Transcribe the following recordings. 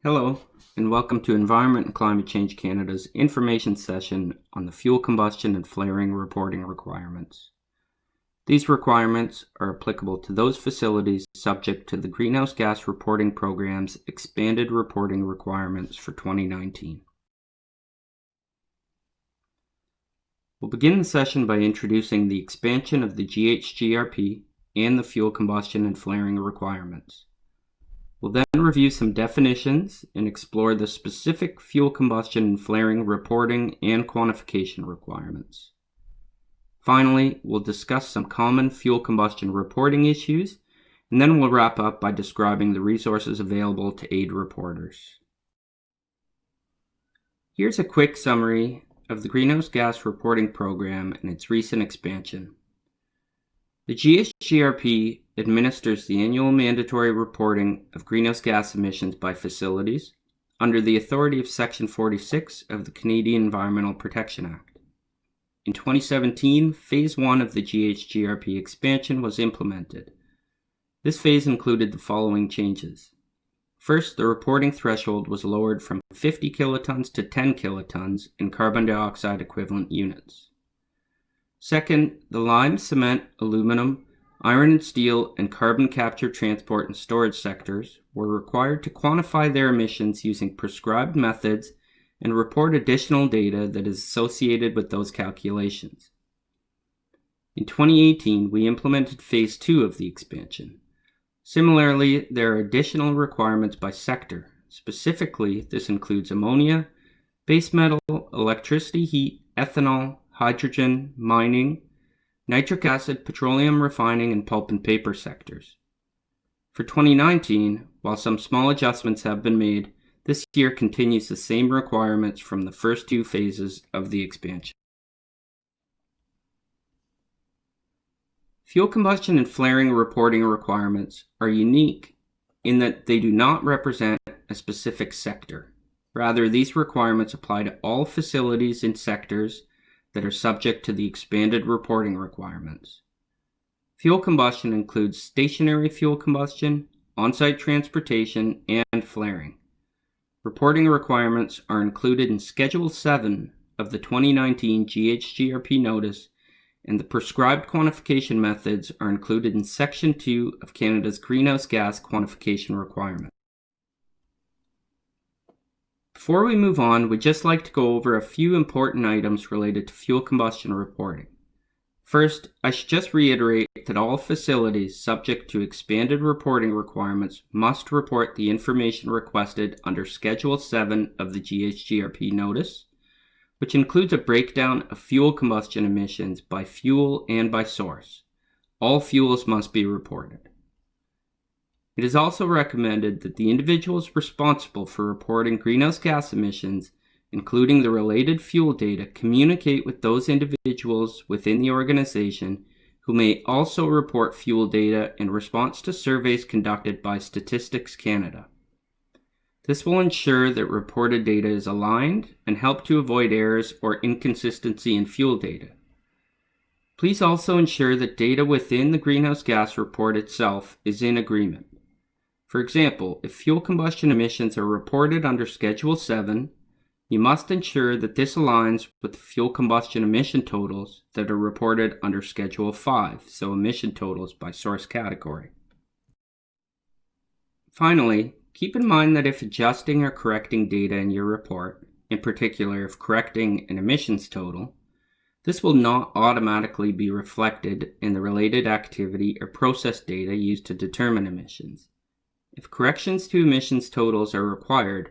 Hello, and welcome to Environment and Climate Change Canada's information session on the fuel combustion and flaring reporting requirements. These requirements are applicable to those facilities subject to the Greenhouse Gas Reporting Program's expanded reporting requirements for 2019. We'll begin the session by introducing the expansion of the GHGRP and the fuel combustion and flaring requirements. We'll then review some definitions and explore the specific fuel combustion and flaring reporting and quantification requirements. Finally, we'll discuss some common fuel combustion reporting issues, and then we'll wrap up by describing the resources available to aid reporters. Here's a quick summary of the Greenhouse Gas Reporting Program and its recent expansion. The GHGRP administers the annual mandatory reporting of greenhouse gas emissions by facilities under the authority of Section 46 of the Canadian Environmental Protection Act. In 2017, Phase 1 of the GHGRP expansion was implemented. This phase included the following changes. First, the reporting threshold was lowered from 50 kilotons to 10 kilotons in carbon dioxide equivalent units. Second, the lime, cement, aluminum, iron and steel, and carbon capture, transport, and storage sectors were required to quantify their emissions using prescribed methods and report additional data that is associated with those calculations. In 2018, we implemented Phase 2 of the expansion. Similarly, there are additional requirements by sector. Specifically, this includes ammonia, base metal, electricity heat, ethanol, hydrogen, mining, nitric acid, petroleum refining, and pulp and paper sectors. For 2019, while some small adjustments have been made, this year continues the same requirements from the first two phases of the expansion. Fuel combustion and flaring reporting requirements are unique in that they do not represent a specific sector. Rather, these requirements apply to all facilities and sectors that are subject to the expanded reporting requirements. Fuel combustion includes stationary fuel combustion, on-site transportation, and flaring. Reporting requirements are included in Schedule 7 of the 2019 GHGRP notice, and the prescribed quantification methods are included in Section 2 of Canada's greenhouse gas quantification requirement. Before we move on, we'd just like to go over a few important items related to fuel combustion reporting. First, I should just reiterate that all facilities subject to expanded reporting requirements must report the information requested under Schedule 7 of the GHGRP notice, which includes a breakdown of fuel combustion emissions by fuel and by source. All fuels must be reported. It is also recommended that the individuals responsible for reporting greenhouse gas emissions, including the related fuel data, communicate with those individuals within the organization who may also report fuel data in response to surveys conducted by Statistics Canada. This will ensure that reported data is aligned and help to avoid errors or inconsistency in fuel data. Please also ensure that data within the greenhouse gas report itself is in agreement. For example, if fuel combustion emissions are reported under Schedule 7, you must ensure that this aligns with the fuel combustion emission totals that are reported under Schedule 5, so emission totals by source category. Finally, keep in mind that if adjusting or correcting data in your report, in particular if correcting an emissions total, this will not automatically be reflected in the related activity or process data used to determine emissions. If corrections to emissions totals are required,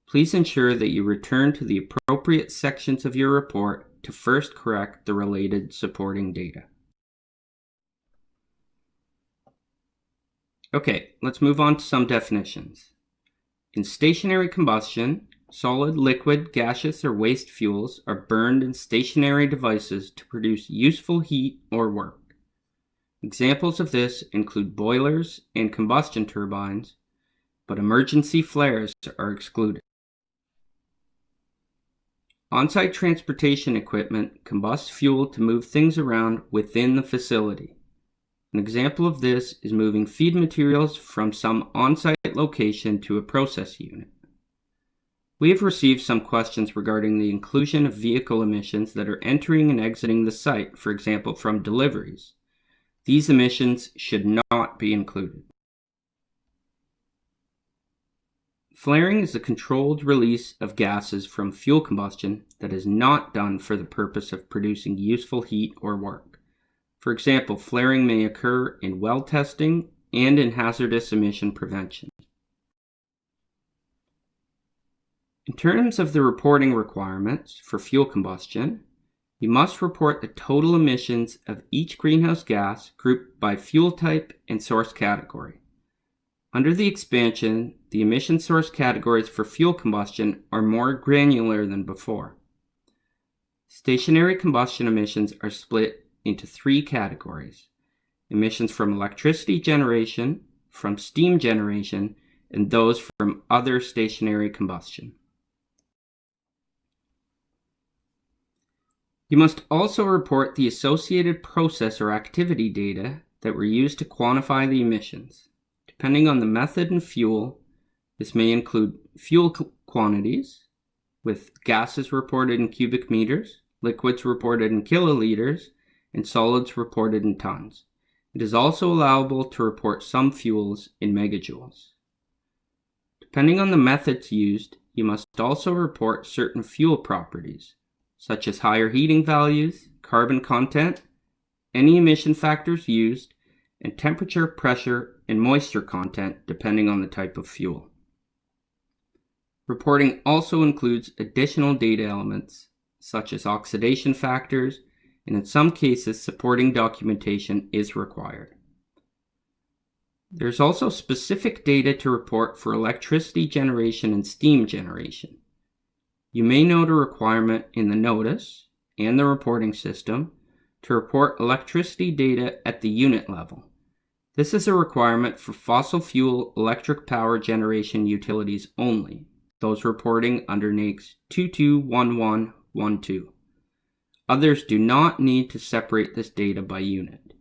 please ensure that you return to the appropriate sections of your report to first correct the related supporting data. Okay, let's move on to some definitions. In stationary combustion, solid, liquid, gaseous, or waste fuels are burned in stationary devices to produce useful heat or work. Examples of this include boilers and combustion turbines, but emergency flares are excluded. On-site transportation equipment combusts fuel to move things around within the facility. An example of this is moving feed materials from some on-site location to a process unit. We have received some questions regarding the inclusion of vehicle emissions that are entering and exiting the site, for example, from deliveries. These emissions should not be included. Flaring is the controlled release of gases from fuel combustion that is not done for the purpose of producing useful heat or work. For example, flaring may occur in well testing and in hazardous emission prevention. In terms of the reporting requirements for fuel combustion, you must report the total emissions of each greenhouse gas grouped by fuel type and source category. Under the expansion, the emission source categories for fuel combustion are more granular than before. Stationary combustion emissions are split into 3 categories: emissions from electricity generation, from steam generation, and those from other stationary combustion. You must also report the associated process or activity data that were used to quantify the emissions. Depending on the method and fuel, this may include fuel quantities, with gases reported in cubic meters, liquids reported in kiloliters, and solids reported in tons. It is also allowable to report some fuels in megajoules. Depending on the methods used, you must also report certain fuel properties, such as higher heating values, carbon content, any emission factors used, and temperature, pressure, and moisture content depending on the type of fuel. Reporting also includes additional data elements, such as oxidation factors, and in some cases supporting documentation is required. There's also specific data to report for electricity generation and steam generation. You may note a requirement in the notice and the reporting system to report electricity data at the unit level. This is a requirement for fossil fuel electric power generation utilities only, those reporting under NAICS 221112. Others do not need to separate this data by unit.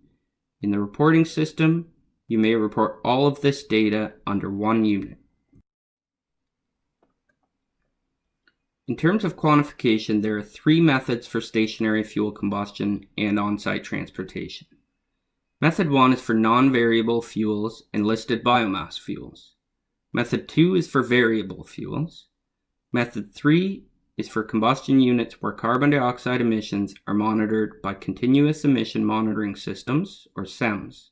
In the reporting system, you may report all of this data under one unit. In terms of quantification, there are 3 methods for stationary fuel combustion and on-site transportation. Method 1 is for non-variable fuels and listed biomass fuels. Method 2 is for variable fuels. Method 3 is for combustion units where carbon dioxide emissions are monitored by continuous emission monitoring systems, or CEMS.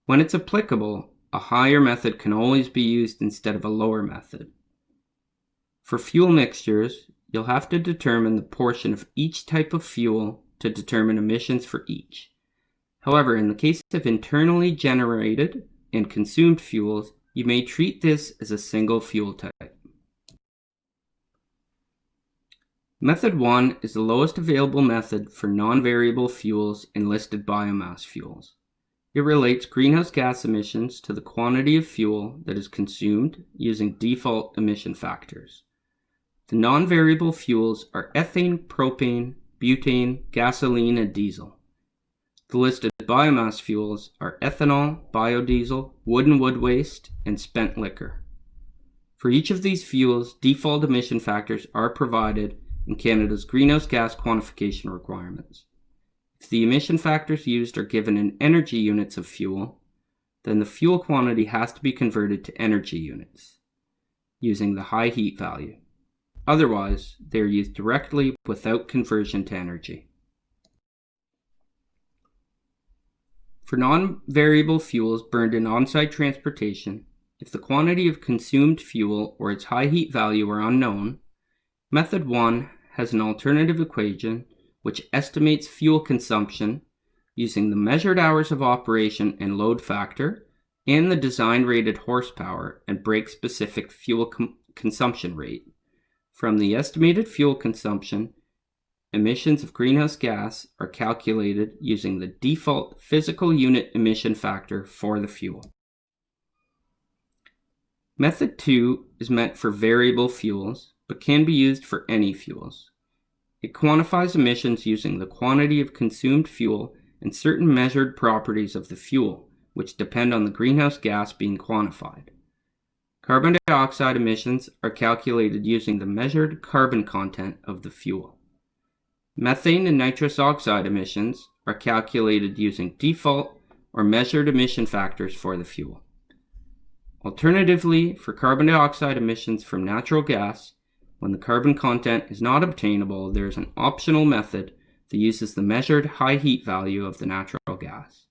When it's applicable, a higher method can always be used instead of a lower method. For fuel mixtures, you'll have to determine the portion of each type of fuel to determine emissions for each. However, in the case of internally generated and consumed fuels, you may treat this as a single fuel type. Method 1 is the lowest available method for non-variable fuels and listed biomass fuels. It relates greenhouse gas emissions to the quantity of fuel that is consumed using default emission factors. The non-variable fuels are ethane, propane, butane, gasoline, and diesel. The listed biomass fuels are ethanol, biodiesel, wood and wood waste, and spent liquor. For each of these fuels, default emission factors are provided in Canada's greenhouse gas quantification requirements. If the emission factors used are given in energy units of fuel, then the fuel quantity has to be converted to energy units using the high heat value. Otherwise, they are used directly without conversion to energy. For non-variable fuels burned in on-site transportation, if the quantity of consumed fuel or its high heat value are unknown, Method 1 has an alternative equation which estimates fuel consumption using the measured hours of operation and load factor and the design-rated horsepower and brake-specific fuel consumption rate. From the estimated fuel consumption, emissions of greenhouse gas are calculated using the default physical unit emission factor for the fuel. Method 2 is meant for variable fuels, but can be used for any fuels. It quantifies emissions using the quantity of consumed fuel and certain measured properties of the fuel, which depend on the greenhouse gas being quantified. Carbon dioxide emissions are calculated using the measured carbon content of the fuel. Methane and nitrous oxide emissions are calculated using default or measured emission factors for the fuel. Alternatively, for carbon dioxide emissions from natural gas, when the carbon content is not obtainable, there is an optional method that uses the measured high heat value of the natural gas.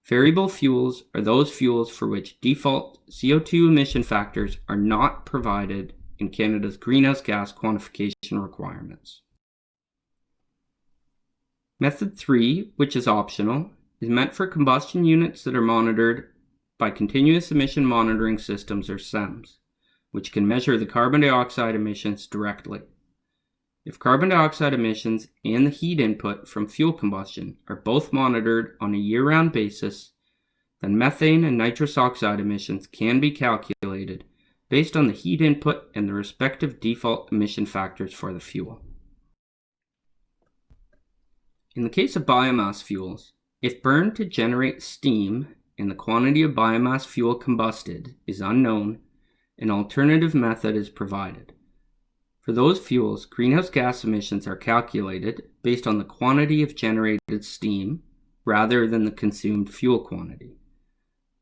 Variable fuels are those fuels for which default CO2 emission factors are not provided in Canada's greenhouse gas quantification requirements. Method 3, which is optional, is meant for combustion units that are monitored by Continuous Emission Monitoring Systems, or CEMS, which can measure the carbon dioxide emissions directly. If carbon dioxide emissions and the heat input from fuel combustion are both monitored on a year-round basis, then methane and nitrous oxide emissions can be calculated based on the heat input and the respective default emission factors for the fuel. In the case of biomass fuels, if burned to generate steam and the quantity of biomass fuel combusted is unknown, an alternative method is provided. For those fuels, greenhouse gas emissions are calculated based on the quantity of generated steam rather than the consumed fuel quantity.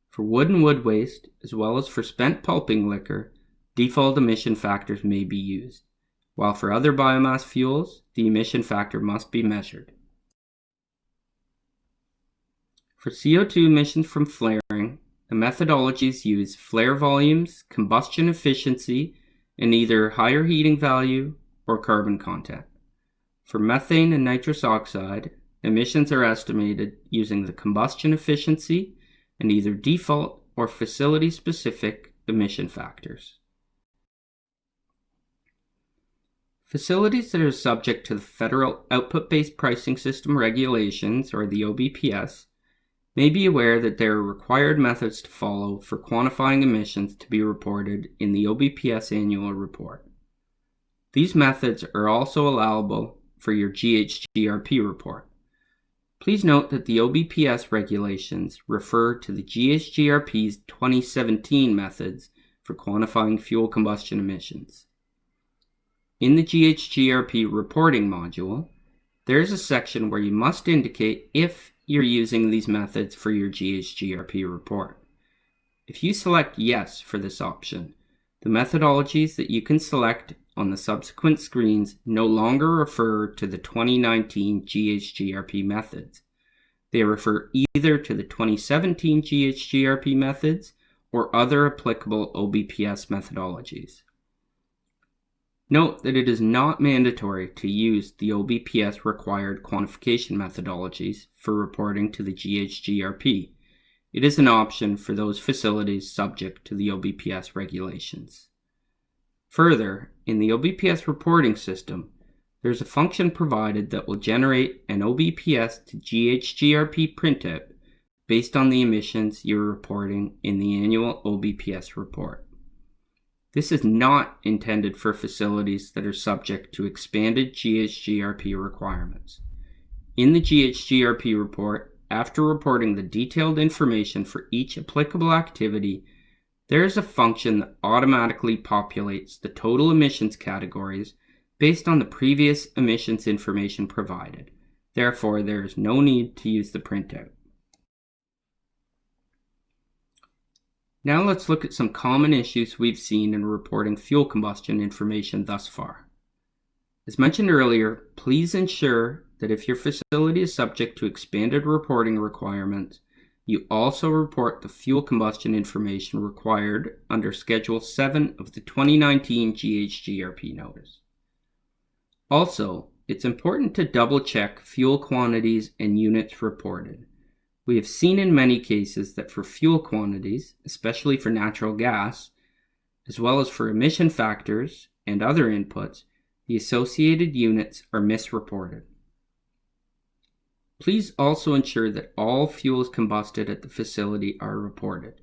For wood and wood waste, as well as for spent pulping liquor, default emission factors may be used, while for other biomass fuels, the emission factor must be measured. For CO2 emissions from flaring, the methodologies use flare volumes, combustion efficiency, and either higher heating value or carbon content. For methane and nitrous oxide, emissions are estimated using the combustion efficiency and either default or facility-specific emission factors. Facilities that are subject to the Federal Output-Based Pricing System regulations, or the OBPS, may be aware that there are required methods to follow for quantifying emissions to be reported in the OBPS annual report. These methods are also allowable for your GHGRP report. Please note that the OBPS regulations refer to the GHGRP's 2017 methods for quantifying fuel combustion emissions. In the GHGRP reporting module, there is a section where you must indicate if you're using these methods for your GHGRP report. If you select yes for this option, the methodologies that you can select on the subsequent screens no longer refer to the 2019 GHGRP methods. They refer either to the 2017 GHGRP methods or other applicable OBPS methodologies. Note that it is not mandatory to use the OBPS required quantification methodologies for reporting to the GHGRP. It is an option for those facilities subject to the OBPS regulations. Further, in the OBPS reporting system, there's a function provided that will generate an OBPS to GHGRP printout based on the emissions you're reporting in the annual OBPS report. This is not intended for facilities that are subject to expanded GHGRP requirements. In the GHGRP report, after reporting the detailed information for each applicable activity, there is a function that automatically populates the total emissions categories based on the previous emissions information provided. Therefore, there is no need to use the printout. Now let's look at some common issues we've seen in reporting fuel combustion information thus far. As mentioned earlier, please ensure that if your facility is subject to expanded reporting requirements, you also report the fuel combustion information required under Schedule 7 of the 2019 GHGRP notice. Also, it's important to double-check fuel quantities and units reported. We have seen in many cases that for fuel quantities, especially for natural gas, as well as for emission factors and other inputs, the associated units are misreported. Please also ensure that all fuels combusted at the facility are reported.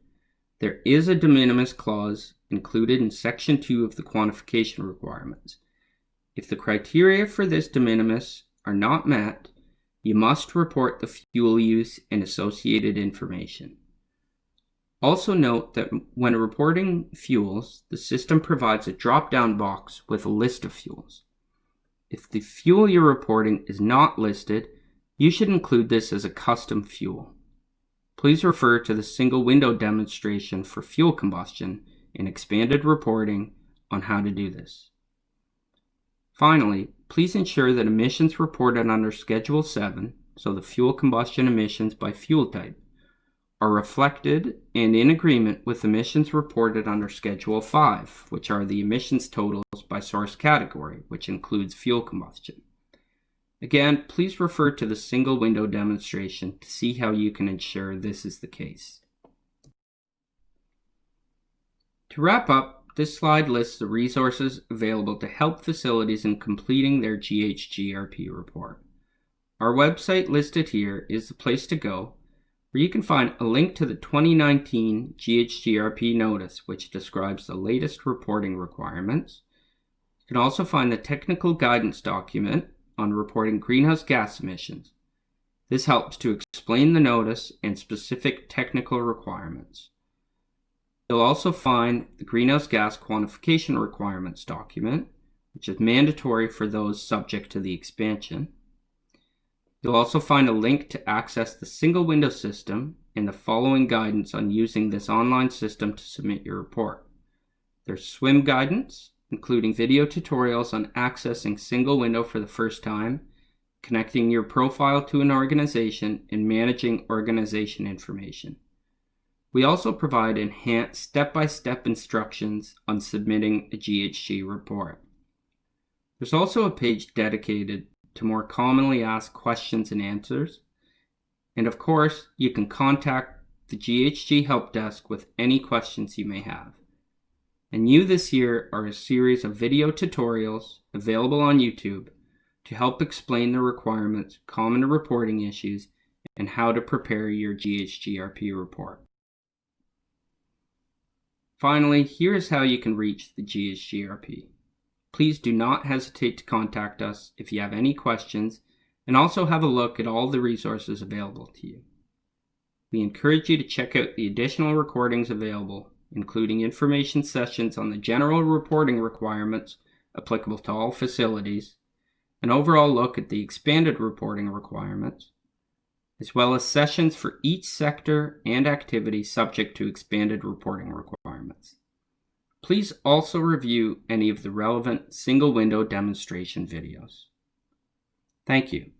There is a de minimis clause included in Section 2 of the quantification requirements. If the criteria for this de minimis are not met, you must report the fuel use and associated information. Also note that when reporting fuels, the system provides a drop-down box with a list of fuels. If the fuel you're reporting is not listed, you should include this as a custom fuel. Please refer to the single window demonstration for fuel combustion in expanded reporting on how to do this. Finally, please ensure that emissions reported under Schedule 7, so the fuel combustion emissions by fuel type, are reflected and in agreement with emissions reported under Schedule 5, which are the emissions totals by source category, which includes fuel combustion. Again, please refer to the single window demonstration to see how you can ensure this is the case. To wrap up, this slide lists the resources available to help facilities in completing their GHGRP report. Our website listed here is the place to go, where you can find a link to the 2019 GHGRP notice, which describes the latest reporting requirements. You can also find the technical guidance document on reporting greenhouse gas emissions. This helps to explain the notice and specific technical requirements. You'll also find the greenhouse gas quantification requirements document, which is mandatory for those subject to the expansion. You'll also find a link to access the single window system and the following guidance on using this online system to submit your report. There's swim guidance, including video tutorials on accessing single window for the first time, connecting your profile to an organization, and managing organization information. We also provide enhanced step-by-step instructions on submitting a GHG report. There's also a page dedicated to more commonly asked questions and answers. And of course, you can contact the GHG Help Desk with any questions you may have. And new this year are a series of video tutorials available on YouTube to help explain the requirements, common reporting issues, and how to prepare your GHGRP report. Finally, here is how you can reach the GHGRP. Please do not hesitate to contact us if you have any questions, and also have a look at all the resources available to you. We encourage you to check out the additional recordings available, including information sessions on the general reporting requirements applicable to all facilities, an overall look at the expanded reporting requirements, as well as sessions for each sector and activity subject to expanded reporting requirements. Please also review any of the relevant single window demonstration videos. Thank you.